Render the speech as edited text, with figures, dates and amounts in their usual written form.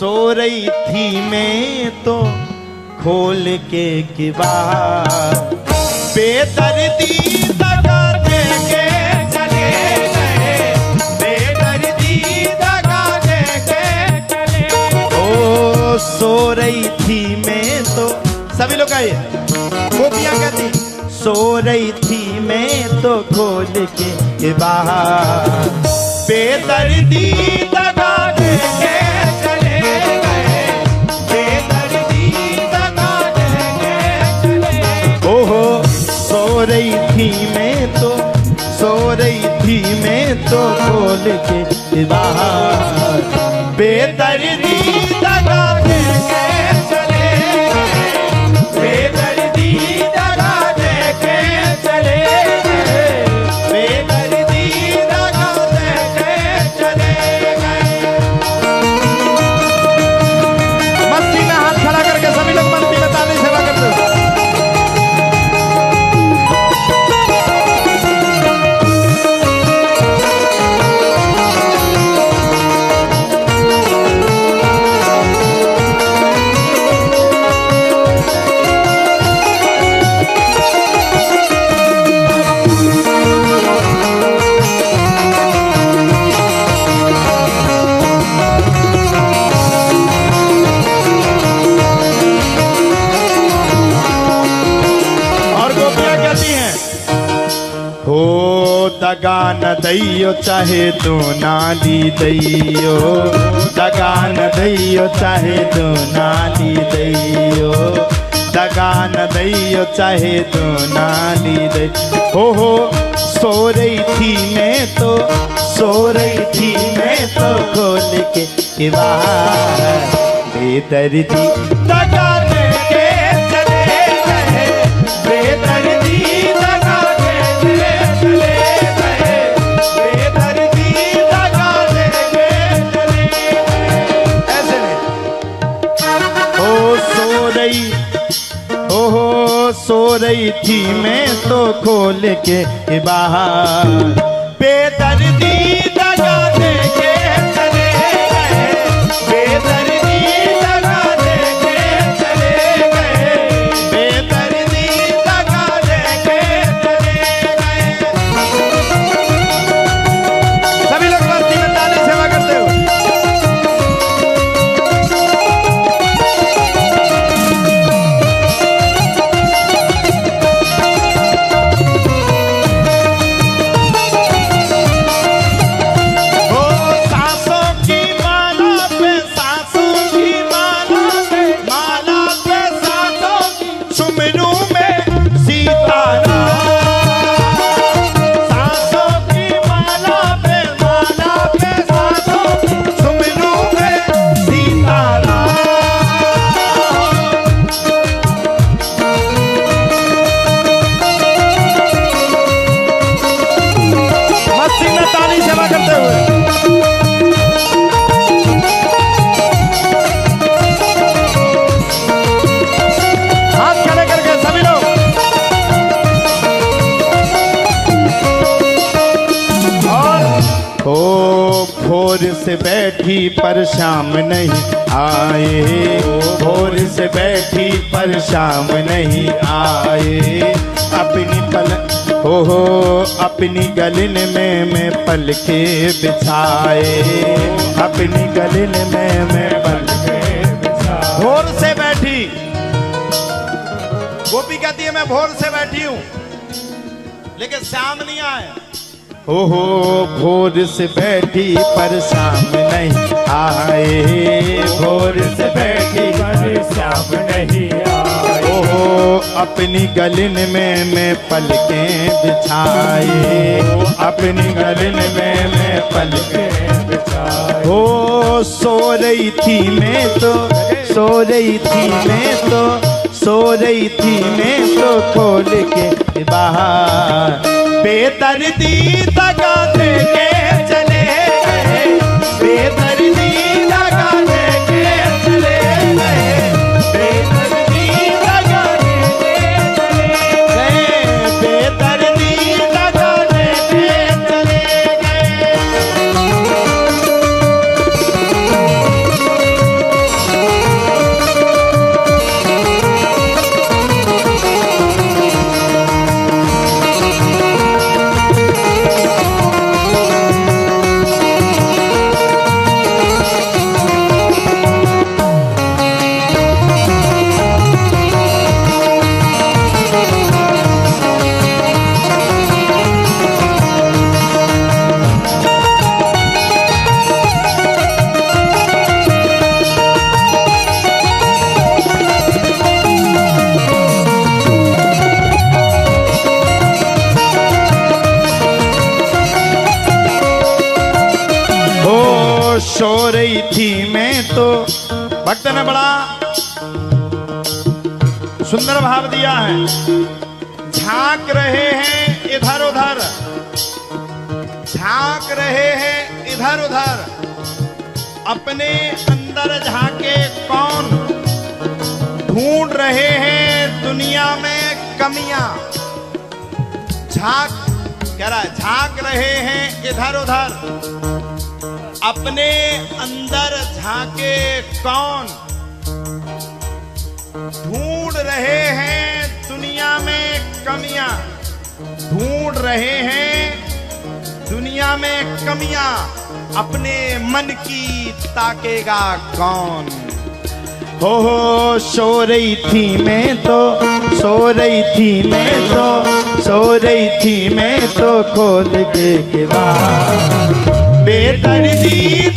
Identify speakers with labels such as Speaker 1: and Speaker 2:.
Speaker 1: सो रही थी मैं तो खोल के किवाड़, बेदर्दी दगा दे के चले गए, बेदर्दी दगा दे के चले। ओ सो रही थी मैं तो, सभी लोग आइए, गोपियां कहती सो रही थी मैं तो खोल के बाहर, बेदर्दी दगा दे के चले गए, बेदर्दी दगा दे के चले। ओहो सो रही थी मैं तो, सो रही थी मैं तो खोल के बाहर, बेदर्दी दगा दे के चले गए, बेदर्दी दगा दे के चले गए, बेदर्दी दगा दे के चले गए। मस्ती में हाथ खड़ा करके सभी लोग मस्ती में ताली सेवा करते हो। दगा न दैयो चाहे तो नाली दैयो, दगा न दैयो चाहे तो नाली दैयो, दगा न दैयो चाहे तो नाली दैयो। हो सो रही थी मैं तो, सो रही थी मैं तो खोल के बाहर, बेदर्दी दगा दे के चले गए, बेदर्दी दगा दे के चले गए, बेदर्दी दगा दे के चले गए। ऐसे नहीं ओ सो रही, ओहो सो रही थी मैं तो खोल के बाहर, बेदर्दी दगा दे के चले गए, बेदर्दी दगा दे के चले गए, बेदर्दी दगा दे के चले गए। सभी लोग मस्ती में ताली सेवा करते हो। भोर से बैठी पर शाम नहीं आए, भोर से बैठी पर शाम नहीं आए, अपनी पल हो अपनी गलन में मैं पल के बिछाए, अपनी गलन में मैं पल के बिछाए। भोर से बैठी, गोपी कहती है मैं भोर से बैठी हूँ लेकिन शाम नहीं आए। ओहो भोर से बैठी पर शाम नहीं आए, भोर से बैठी पर शाम नहीं आए, ओहो अपनी गलन में मैं पलकें बिछाए, अपनी गलन में मैं पलकें बिछाए। ओ सो रही थी मैं तो, सो रही थी मैं तो, सो रही थी मैं तो खोल के बाहर, बेदर्दी दगा दे के चले गए, बेदर्दी दगा दे के चले गए, बेदर्दी दगा दे के चले गए, बेदर्दी दगा दे के चले गए। तो भक्त ने बड़ा सुंदर भाव दिया है। झांक रहे हैं इधर उधर, झांक रहे हैं इधर उधर, अपने अंदर झांके कौन, ढूंढ रहे हैं दुनिया में कमियां। झांक कह रहा है, झांक रहे हैं इधर उधर, अपने अंदर झांके कौन, ढूंढ रहे हैं दुनिया में कमियां, ढूंढ रहे हैं दुनिया में कमियां, अपने मन की ताकेगा कौन। हो सो रही थी मैं तो, सो रही थी मैं तो, सो रही थी मैं तो खोल के किवाड़, बेदर्दी